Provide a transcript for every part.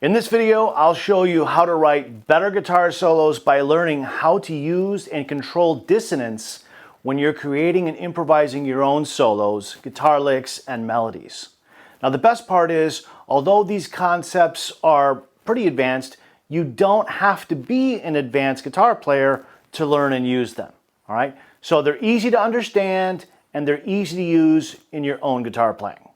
In this video, I'll show you how to write better guitar solos by learning how to use and control dissonance when you're creating and improvising your own solos, guitar licks, and melodies. Now the best part is, although these concepts are pretty advanced, you don't have to be an advanced guitar player to learn and use them. All right? So they're easy to understand and they're easy to use in your own guitar playing.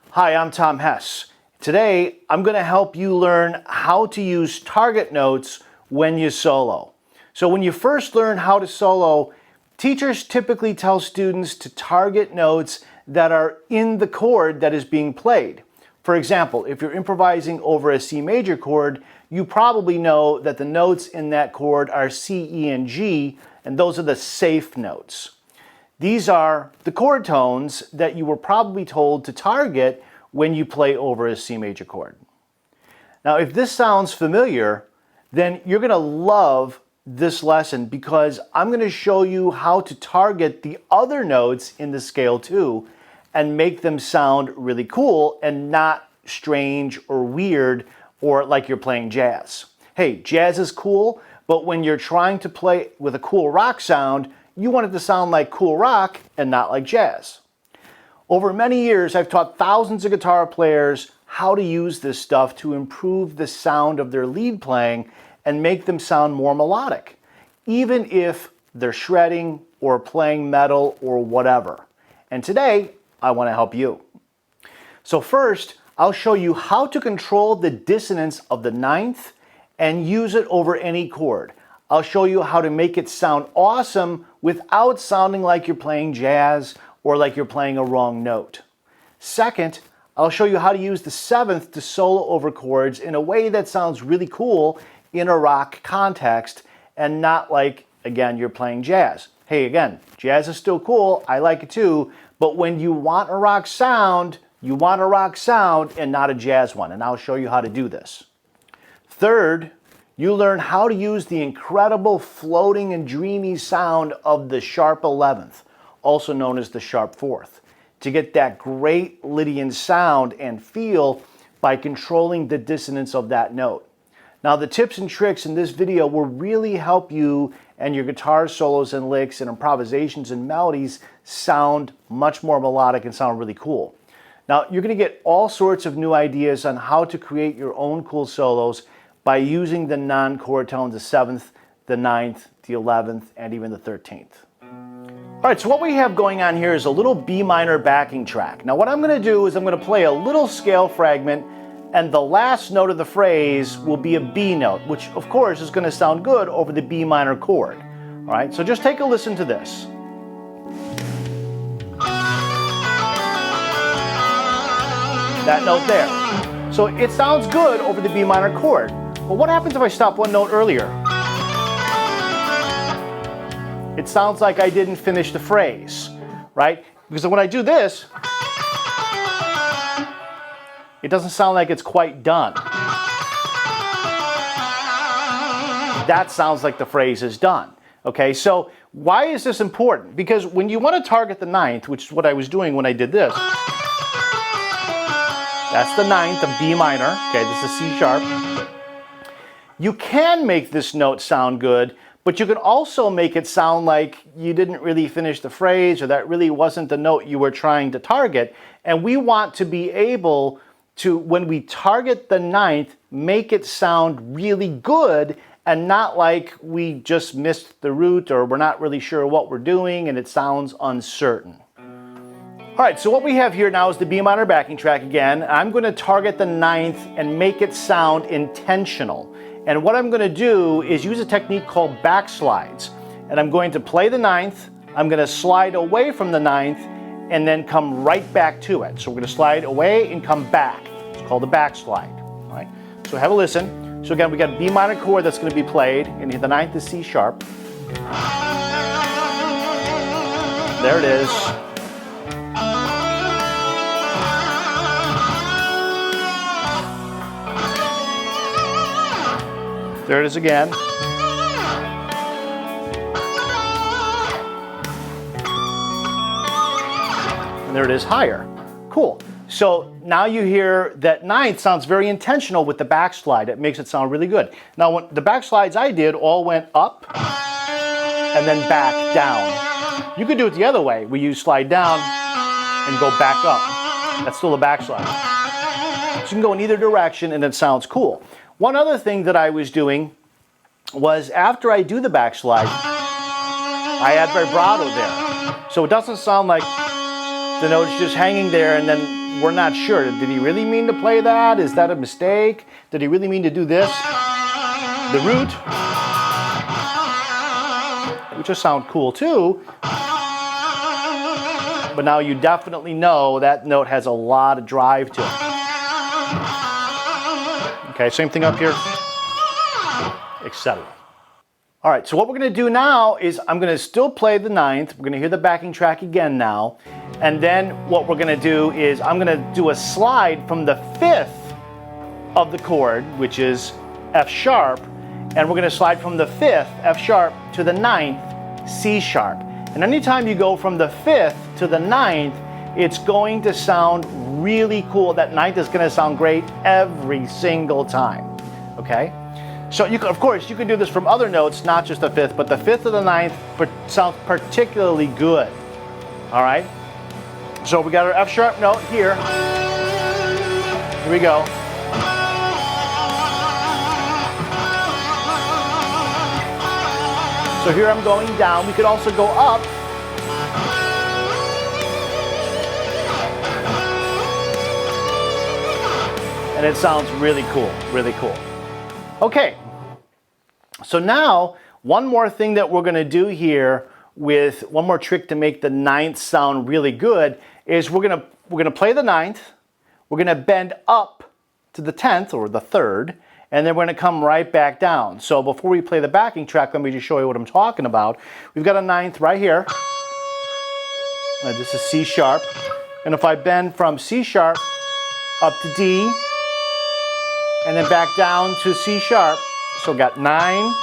Hi, I'm Tom Hess. Today, I'm going to help you learn how to use target notes when you solo. So when you first learn how to solo, teachers typically tell students to target notes that are in the chord that is being played. For example, if you're improvising over a C major chord, you probably know that the notes in that chord are C, E, and G, and those are the safe notes. These are the chord tones that you were probably told to target when you play over a C major chord. Now, if this sounds familiar, then you're going to love this lesson because I'm going to show you how to target the other notes in the scale too and make them sound really cool and not strange or weird or like you're playing jazz. Hey, jazz is cool, but when you're trying to play with a cool rock sound, you want it to sound like cool rock and not like jazz. Over many years, I've taught thousands of guitar players how to use this stuff to improve the sound of their lead playing and make them sound more melodic, even if they're shredding or playing metal or whatever. And today, I want to help you. So first, I'll show you how to control the dissonance of the ninth and use it over any chord. I'll show you how to make it sound awesome without sounding like you're playing jazz or like you're playing a wrong note. Second, I'll show you how to use the seventh to solo over chords in a way that sounds really cool in a rock context and not like, again, you're playing jazz. Hey, again, jazz is still cool, I like it too, but when you want a rock sound, you want a rock sound and not a jazz one, and I'll show you how to do this. Third, you learn how to use the incredible floating and dreamy sound of the sharp 11th, also known as the sharp 4th, to get that great Lydian sound and feel by controlling the dissonance of that note. Now the tips and tricks in this video will really help you and your guitar solos and licks and improvisations and melodies sound much more melodic and sound really cool. Now you're going to get all sorts of new ideas on how to create your own cool solos by using the non-chord tones, the 7th, the 9th, the 11th, and even the 13th. All right, so what we have going on here is a little B minor backing track. Now what I'm going to do is I'm going to play a little scale fragment and the last note of the phrase will be a B note, which of course is going to sound good over the B minor chord. All right, so just take a listen to this. That note there. So it sounds good over the B minor chord. But what happens if I stop one note earlier? It sounds like I didn't finish the phrase, right? Because when I do this, it doesn't sound like it's quite done. That sounds like the phrase is done. Okay, so why is this important? Because when you want to target the ninth, which is what I was doing when I did this, that's the ninth of B minor. Okay, this is C sharp. You can make this note sound good, but you can also make it sound like you didn't really finish the phrase or that really wasn't the note you were trying to target. And we want to be able to, when we target the ninth, make it sound really good and not like we just missed the root or we're not really sure what we're doing and it sounds uncertain. All right, so what we have here now is the B minor backing track again. I'm going to target the ninth and make it sound intentional. And what I'm going to do is use a technique called backslides. And I'm going to play the ninth, I'm going to slide away from the ninth, and then come right back to it. So we're going to slide away and come back. It's called a backslide. All right, so have a listen. So again, we got a B minor chord that's going to be played, and the ninth is C sharp. There it is. There it is again. And there it is higher. Cool. So now you hear that ninth sounds very intentional with the backslide. It makes it sound really good. Now, when the backslides I did all went up and then back down. You could do it the other way, where you slide down and go back up. That's still a backslide. So you can go in either direction and it sounds cool. One other thing that I was doing was after I do the backslide, I add vibrato there. So it doesn't sound like the note's just hanging there and then we're not sure. Did he really mean to play that? Is that a mistake? Did he really mean to do this? The root, which will sound cool too. But now you definitely know that note has a lot of drive to it. Okay, same thing up here, etc. All right, so what we're going to do now is I'm going to still play the ninth. We're going to hear the backing track again now. And then what we're going to do is I'm going to do a slide from the fifth of the chord, which is F sharp, and we're going to slide from the fifth, F sharp, to the ninth, C sharp. And anytime you go from the fifth to the ninth, it's going to sound really cool. That ninth is going to sound great every single time, okay? So you can, of course, you can do this from other notes, not just the fifth, but the fifth to the ninth sounds particularly good, all right? So we got our F sharp note here. Here we go. So here I'm going down. We could also go up. And it sounds really cool, really cool. Okay, so now one more thing that we're going to do here with one more trick to make the ninth sound really good is we're going to play the ninth, we're going to bend up to the 10th or the third, and then we're going to come right back down. So before we play the backing track, let me just show you what I'm talking about. We've got a ninth right here. This is C sharp. And if I bend from C sharp up to D, and then back down to C sharp, so we've got 9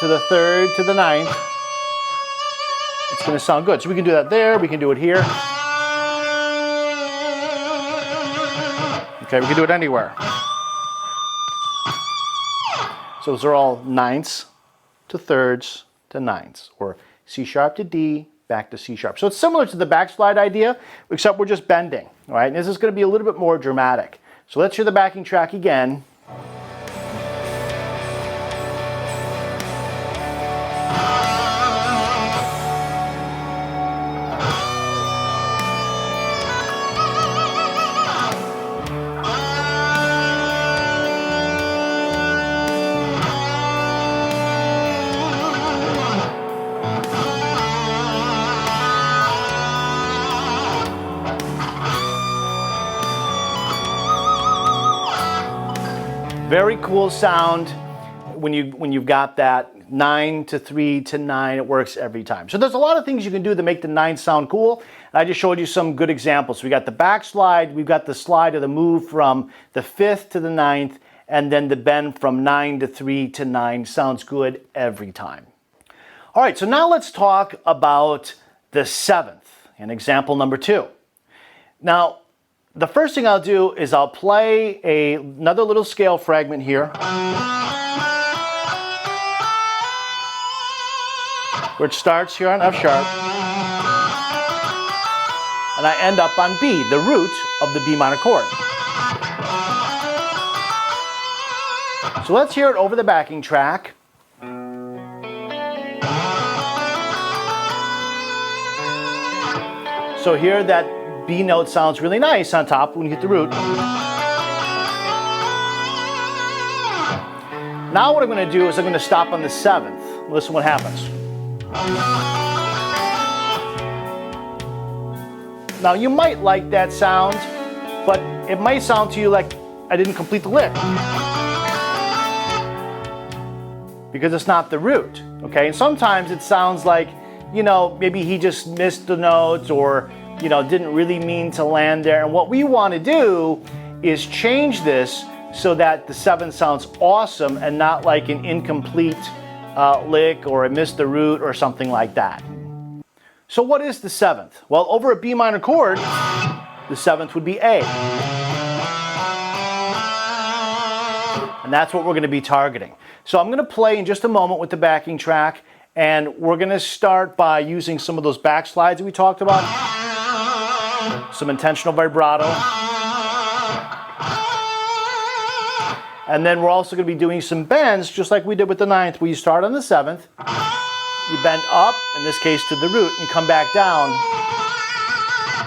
to the third to the ninth, it's going to sound good. So we can do that there, we can do it here. Okay, we can do it anywhere. So those are all ninths to thirds to ninths, or C sharp to D, back to C sharp. So it's similar to the backslide idea, except we're just bending, all right? And this is going to be a little bit more dramatic. So let's hear the backing track again. Very cool sound when you've got that 9 to 3 to 9. It works every time. So there's a lot of things you can do to make the ninth sound cool. And I just showed you some good examples. We got the backslide, we've got the slide or the move from the fifth to the ninth, and then the bend from 9 to 3 to 9 sounds good every time. All right, so now let's talk about the seventh in example number 2. Now, the first thing I'll do is I'll play another little scale fragment here, which starts here on F sharp, and I end up on B, the root of the B minor chord. So let's hear it over the backing track. So here that B note sounds really nice on top when you hit the root. Now what I'm going to do is I'm going to stop on the 7th. Listen what happens. Now you might like that sound, but it might sound to you like I didn't complete the lick, because it's not the root, okay? And sometimes it sounds like, you know, maybe he just missed the notes, or you know, didn't really mean to land there. And what we want to do is change this so that the 7th sounds awesome and not like an incomplete lick or I missed the root or something like that. So what is the 7th? Well, over a B minor chord, The 7th would be A. And that's what we're going to be targeting. So I'm going to play in just a moment with the backing track, and we're going to start by using some of those backslides that we talked about, some intentional vibrato, and then we're also going to be doing some bends, just like we did with the 9th, where you start on the 7th, you bend up, in this case to the root, and you come back down,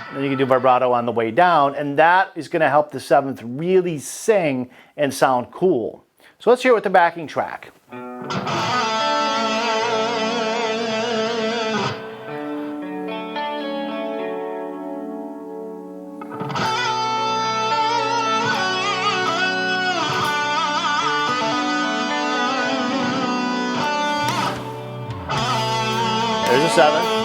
and then you can do vibrato on the way down, and that is going to help the 7th really sing and sound cool. So let's hear it with the backing track. There's a 7th.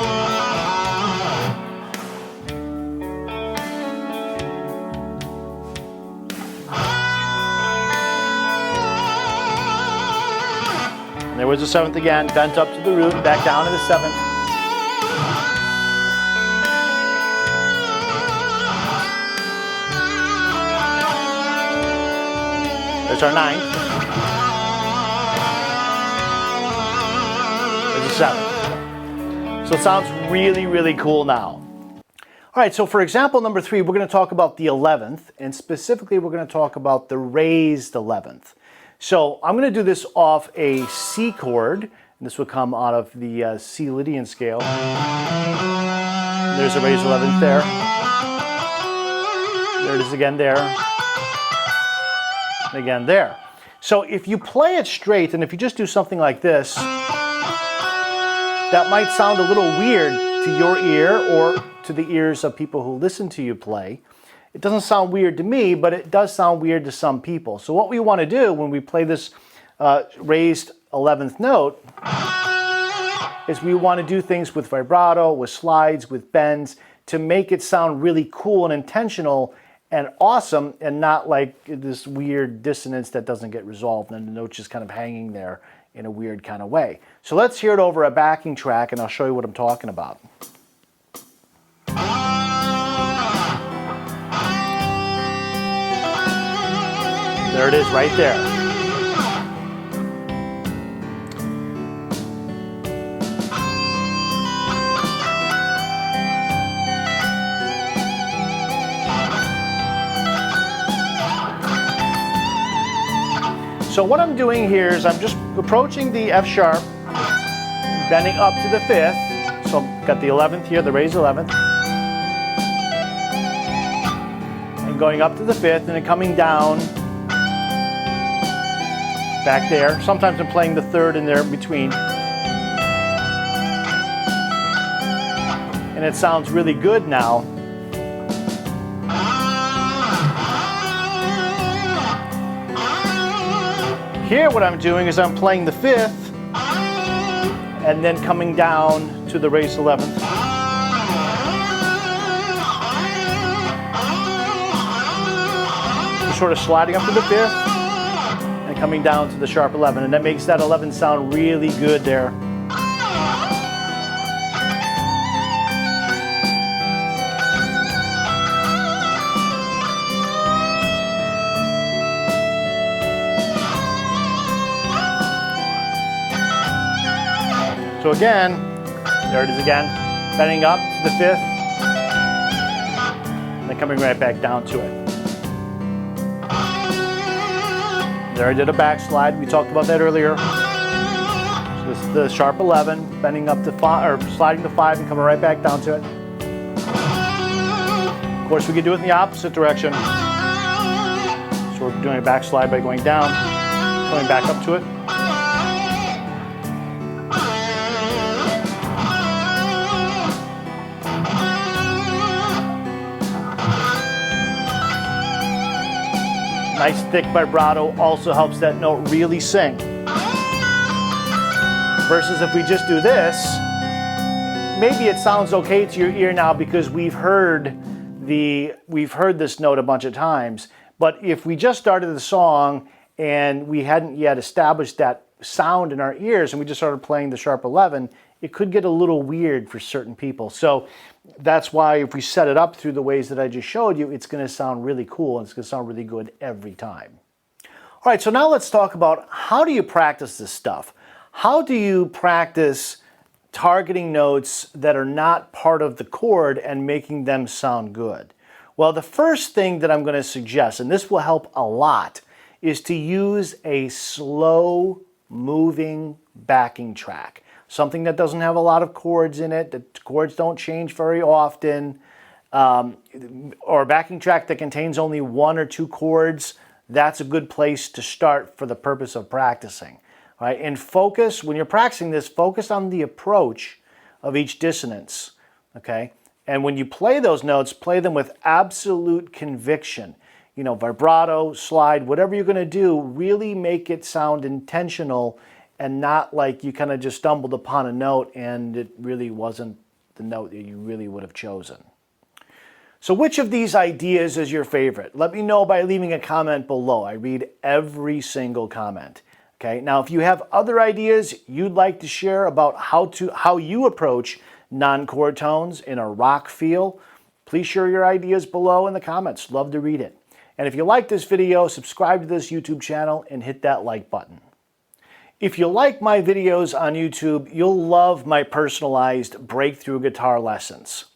There was the 7th again, bent up to the root, back down to the 7th. There's our 9th. There's a 7th. So it sounds really, really cool now. All right, so for example number 3, we're going to talk about the 11th, and specifically we're going to talk about the raised 11th. So I'm going to do this off a C chord, and this will come out of the C Lydian scale. There's a raised 11th there. There it is again there. And again there. So if you play it straight, and if you just do something like this, that might sound a little weird to your ear or to the ears of people who listen to you play. It doesn't sound weird to me, but it does sound weird to some people. So what we want to do when we play this raised 11th note is we want to do things with vibrato, with slides, with bends, to make it sound really cool and intentional and awesome, and not like this weird dissonance that doesn't get resolved and the note's just kind of hanging there in a weird kind of way. So let's hear it over a backing track, and I'll show you what I'm talking about. There it is right there. So what I'm doing here is I'm just approaching the F sharp, bending up to the 5th. So I've got the 11th here, the raised 11th. And going up to the 5th and then coming down back there. Sometimes I'm playing the 3rd in there in between. And it sounds really good now. Here what I'm doing is I'm playing the 5th and then coming down to the raised 11th. Just sort of sliding up to the 5th. Coming down to the sharp 11, and that makes that 11 sound really good there. So again, there it is again, bending up to the 5th, and then coming right back down to it. There I did a backslide. We talked about that earlier. So this is the sharp 11, bending up to 5, or sliding to 5 and coming right back down to it. Of course, we could do it in the opposite direction. So we're doing a backslide by going down, coming back up to it. Nice thick vibrato also helps that note really sing. Versus if we just do this, maybe it sounds okay to your ear now because we've heard this note a bunch of times. But if we just started the song and we hadn't yet established that sound in our ears and we just started playing the sharp 11, it could get a little weird for certain people. So That's why if we set it up through the ways that I just showed you, it's going to sound really cool and it's going to sound really good every time. All right, so now let's talk about how do you practice this stuff? How do you practice targeting notes that are not part of the chord and making them sound good? Well, the first thing that I'm going to suggest, and this will help a lot, is to use a slow moving backing track. Something that doesn't have a lot of chords in it, the chords don't change very often, or a backing track that contains only one or two chords. That's a good place to start for the purpose of practicing. Right? And focus, when you're practicing this, focus on the approach of each dissonance. Okay? And when you play those notes, play them with absolute conviction. You know, vibrato, slide, whatever you're going to do, really make it sound intentional and not like you kind of just stumbled upon a note and it really wasn't the note that you really would have chosen. So which of these ideas is your favorite? Let me know by leaving a comment below. I read every single comment. Okay, now if you have other ideas you'd like to share about how you approach non-chord tones in a rock feel, please share your ideas below in the comments. Love to read it. And if you like this video, subscribe to this YouTube channel and hit that like button. If you like my videos on YouTube, you'll love my personalized breakthrough guitar lessons.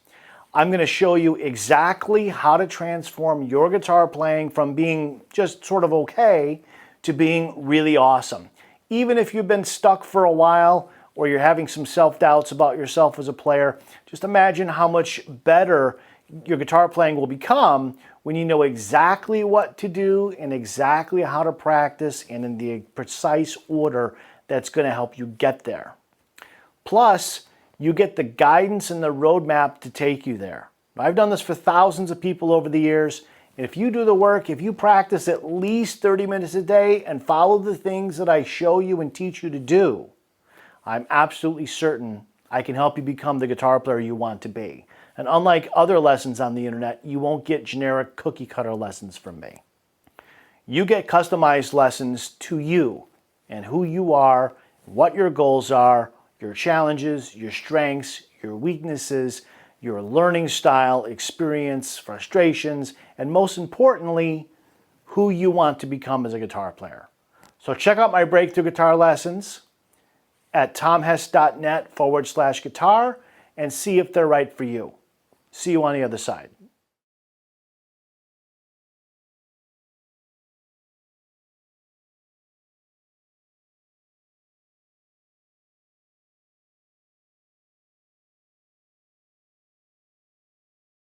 I'm going to show you exactly how to transform your guitar playing from being just sort of okay to being really awesome. Even if you've been stuck for a while or you're having some self-doubts about yourself as a player, just imagine how much better your guitar playing will become when you know exactly what to do and exactly how to practice and in the precise order that's going to help you get there. Plus, you get the guidance and the roadmap to take you there. I've done this for thousands of people over the years. And if you do the work, if you practice at least 30 minutes a day and follow the things that I show you and teach you to do, I'm absolutely certain I can help you become the guitar player you want to be. And unlike other lessons on the internet, you won't get generic cookie cutter lessons from me. You get customized lessons to you and who you are, what your goals are, your challenges, your strengths, your weaknesses, your learning style, experience, frustrations, and most importantly, who you want to become as a guitar player. So check out my breakthrough guitar lessons at tomhess.net/guitar and see if they're right for you. See you on the other side.